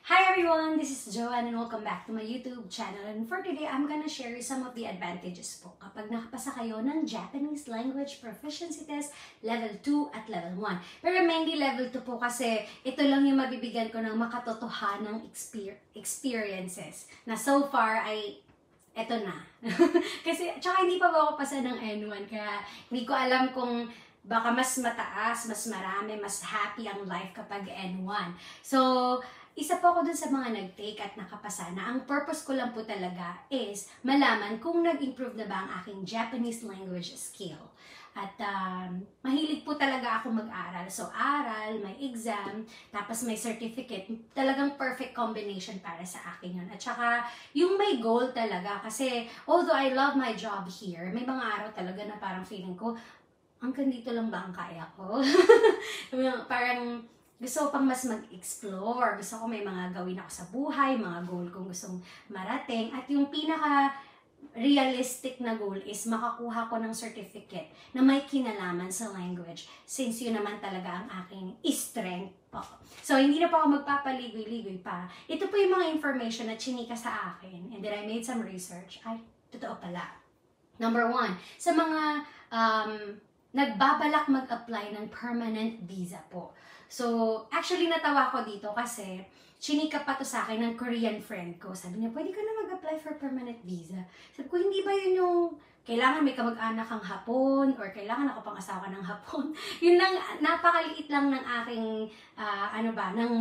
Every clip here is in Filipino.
Hi everyone, this is Joanne and welcome back to my YouTube channel. And for today, I'm gonna share you some of the advantages po kapag nakapasa kayo ng Japanese Language Proficiency Test Level 2 at Level 1. Pero mainly Level 2 po kasi ito lang yung mabibigyan ko ng makatotohanang experiences na so far ay eto na. Kasi, tsaka hindi pa ba ako pasa ng N1 kaya hindi ko alam kung baka mas mataas, mas marami, mas happy ang life kapag N1. So, isa po ako dun sa mga nag-take at nakapasa na ang purpose ko lang po talaga is malaman kung nag-improve na ba ang aking Japanese language skill. At mahilig po talaga ako mag-aral. So, aral, may exam, tapos may certificate. Talagang perfect combination para sa akin yun. At saka, yung may goal talaga. Kasi, although I love my job here, may mga araw talaga na parang feeling ko, hanggang dito lang ba ang kaya ko? Parang, gusto ko pang mas mag-explore. Gusto ko may mga gawin ako sa buhay, mga goal kong gustong marating. At yung pinaka-realistic na goal is makakuha ko ng certificate na may kinalaman sa language since yun naman talaga ang aking strength po. So, hindi na po ako magpapaligoy-ligoy pa. Ito po yung mga information na chinika sa akin and then I made some research. Ay, totoo pala. Number 1, sa mga nagbabalak mag-apply ng permanent visa po. So, actually natawa ko dito kasi chinika pa to sa akin ng Korean friend ko. Sabi niya, pwede ka na mag-apply for permanent visa. Sabi ko, hindi ba yun yung kailangan may kamag-anak kang Hapon or kailangan nakapang-asawa ng Hapon? Yun lang, napakaliit lang ng aking, ng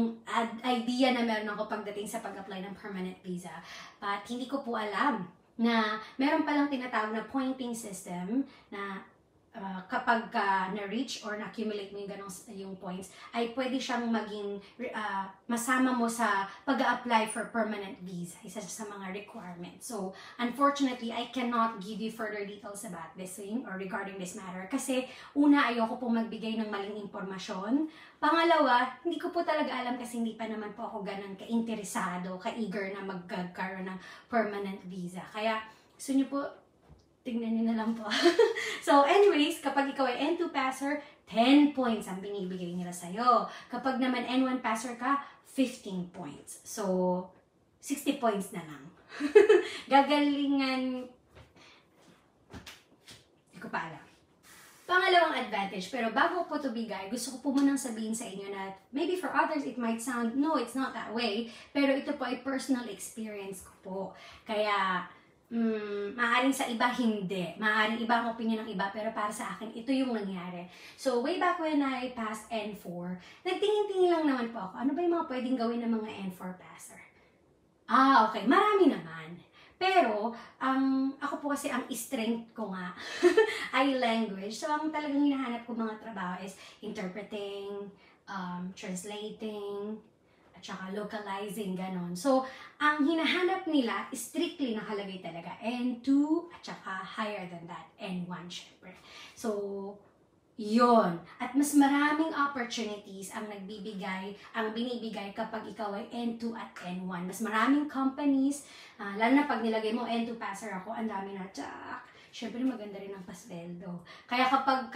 idea na meron ako pagdating sa pag-apply ng permanent visa. But hindi ko po alam na meron palang tinatawag na pointing system na kapag na-reach or na-accumulate mo yung points, ay pwede siyang maging masama mo sa pag-apply for permanent visa. Isa sa mga requirements. So, unfortunately, I cannot give you further details about this thing or regarding this matter. Kasi, una, ayoko pong magbigay ng maling impormasyon. Pangalawa, hindi ko po talaga alam kasi hindi pa naman po ako ganun ka-interesado, ka-eager na magkaroon ng permanent visa. Kaya, gusto nyo po, tignan nyo na lang po. So, anyways, kapag ikaw ay N2 passer, 10 points ang binibigay nila sa'yo. Kapag naman N1 passer ka, 15 points. So, 60 points na lang. Gagalingan. Hindi ko pa alam. Pangalawang advantage, pero bago po ito bigay, gusto ko po munang sabihin sa inyo na maybe for others it might sound, no, it's not that way. Pero ito po ay personal experience ko po. Kaya, maaaring sa iba hindi. Maaaring iba ang opinion ng iba, pero para sa akin, ito yung nangyari. So, way back when I passed N4, nagtingin-tingin lang naman po ako, ano ba yung mga pwedeng gawin ng mga N4 passer? Okay. Marami naman. Pero, ako po kasi ang strength ko nga ay language. So, ang talagang hinahanap ko mga trabaho is interpreting, translating, at saka localizing, ganon. So, ang hinahanap nila, strictly nakalagay talaga, N2, at saka higher than that, N1, syempre. So, yon. At mas maraming opportunities ang binibigay kapag ikaw ay N2 at N1. Mas maraming companies, lalo na pag nilagay mo, N2 passer ako, ang dami na, syempre maganda rin ang pasweldo. Kaya kapag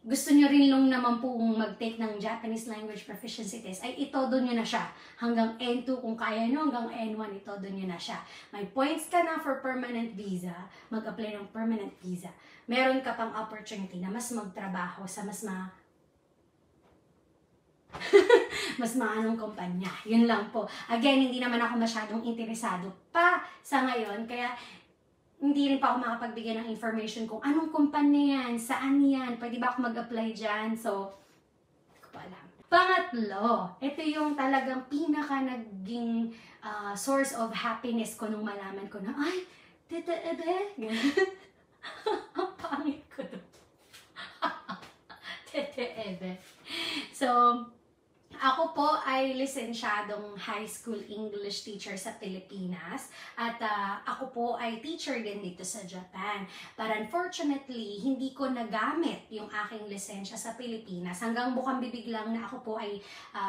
gusto nyo rin lang naman pong mag-take ng Japanese Language Proficiency Test, ay itodo nyo na siya. Hanggang N2, kung kaya nyo, hanggang N1, itodo nyo na siya. May points ka na for permanent visa, mag-apply ng permanent visa. Meron ka pang opportunity na mas magtrabaho sa mas maanong kumpanya. Yun lang po. Again, hindi naman ako masyadong interesado pa sa ngayon, kaya hindi rin pa ako makapagbigay ng information kung anong kumpanya yan, saan yan, pwede ba ako mag-apply dyan. So, hindi ko pa alam. Pangatlo, ito yung talagang pinaka naging source of happiness ko nung malaman ko na, ay, Tete Ebe. Ang pangit ko doon. Tete Ebe. So, ako po ay lisensyadong high school English teacher sa Pilipinas at ako po ay teacher din dito sa Japan. But unfortunately, hindi ko nagamit yung aking lisensya sa Pilipinas. Hanggang bukang bibig lang na ako po ay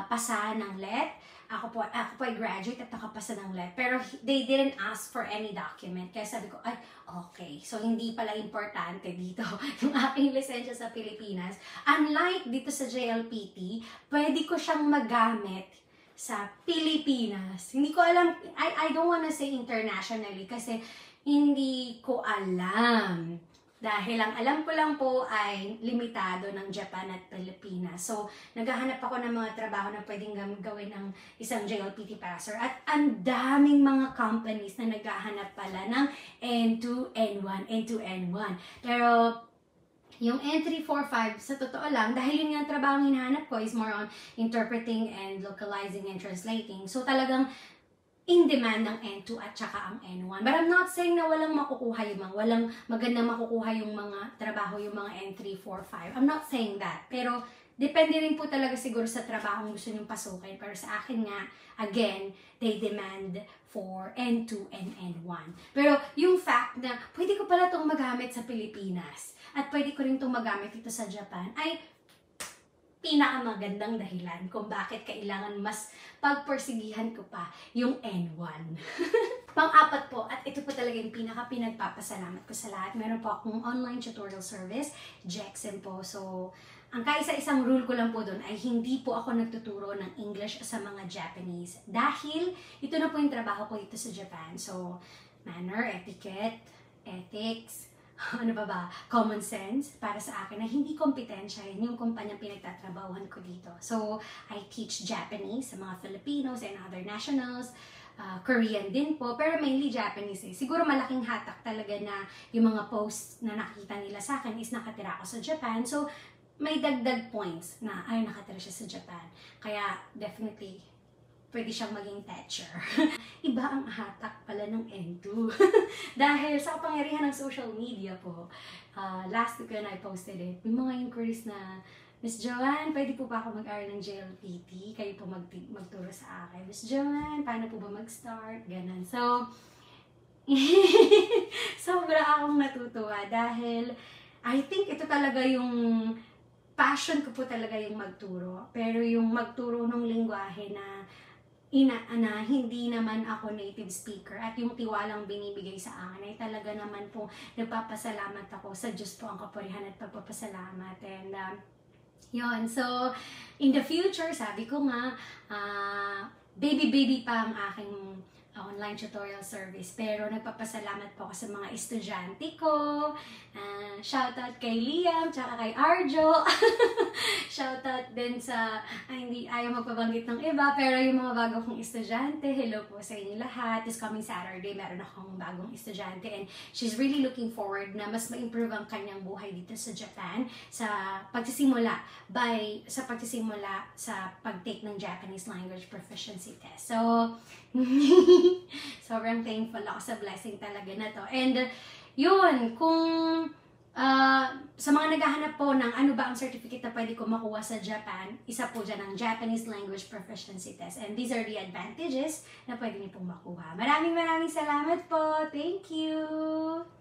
pasa ng LET. Ako po ay graduate at nakapasa ng LET. Pero they didn't ask for any document. Kaya sabi ko, ay, okay. So, hindi pala importante dito yung aking lisensya sa Pilipinas. Unlike dito sa JLPT, pwede ko siyang magamit sa Pilipinas. Hindi ko alam, I don't wanna say internationally kasi hindi ko alam. Dahil ang alam ko lang po ay limitado ng Japan at Pilipinas. So, naghahanap ako ng mga trabaho na pwedeng gawin ng isang JLPT passer. At ang daming mga companies na naghahanap pala ng N2, N1, N2, N1. Pero, yung N3, 4, 5, sa totoo lang, dahil yun nga ang trabaho hinahanap ko is more on interpreting and localizing and translating. So, talagang in demand ng N2 at saka ang N1. But I'm not saying na walang makukuha yung mga, walang magandang makukuha yung mga trabaho, yung mga N3, 4, 5. I'm not saying that. Pero, depende rin po talaga siguro sa trabaho kung gusto nyong pasukin. Pero sa akin nga, again, they demand for N2 and N1. Pero, yung fact na pwede ko pala itong magamit sa Pilipinas at pwede ko rin itong magamit dito sa Japan ay pinakamagandang dahilan kung bakit kailangan mas pagpersigihan ko pa yung N1. Pang-apat po, at ito po talaga yung pinagpapasalamat ko sa lahat. Meron po akong online tutorial service, Jexen po. So, ang kaisa-isang rule ko lang po doon ay hindi po ako nagtuturo ng English sa mga Japanese. Dahil ito na po yung trabaho ko dito sa Japan. So, manner, etiquette, ethics, ano ba, common sense para sa akin na hindi kompetensya yun yung kumpanyang pinagtatrabahuhan ko dito. So, I teach Japanese sa mga Filipinos and other nationals, Korean din po, pero mainly Japanese eh. Siguro malaking hatak talaga na yung mga posts na nakita nila sa akin is nakatira ako sa Japan. So, may dagdag points na ay nakatira siya sa Japan. Kaya, definitely, pwede siyang maging teacher. Iba ang hatak pala ng N2. Dahil sa kapangyarihan ng social media po, last week when I posted it, may mga inquiries na, Miss Joanne, pwede po ba ako mag-aral ng JLPT? Kayo po magturo sa akin. Miss Joanne, paano po ba mag-start? Ganon. So, sobra akong natutuwa dahil I think ito talaga yung passion ko po talaga yung magturo. Pero yung magturo ng lingwahe na hindi naman ako native speaker at yung tiwalang binibigay sa akin ay talaga naman po nagpapasalamat ako sa Diyos po ang kapurihan at pagpapasalamat. And yun, so in the future, sabi ko nga, baby pa ang aking online tutorial service. Pero nagpapasalamat po ako sa mga estudyante ko. Shoutout kay Liam, tsaka kay Arjo. Shoutout din sa, hindi ayaw magpabanggit ng iba, pero yung mga bago kong estudyante, hello po sa inyo lahat. This coming Saturday, meron akong bagong estudyante and she's really looking forward na mas ma-improve ang kanyang buhay dito sa Japan sa pagsisimula sa pag-take ng Japanese language proficiency test. So, sobrang thankful ako sa blessing talaga na to. And yun, kung sa mga naghahanap po ng ano ba ang certificate na pwede ko makuha sa Japan, isa po dyan ang Japanese Language Proficiency Test. And these are the advantages na pwede niyo pong makuha. Maraming salamat po. Thank you!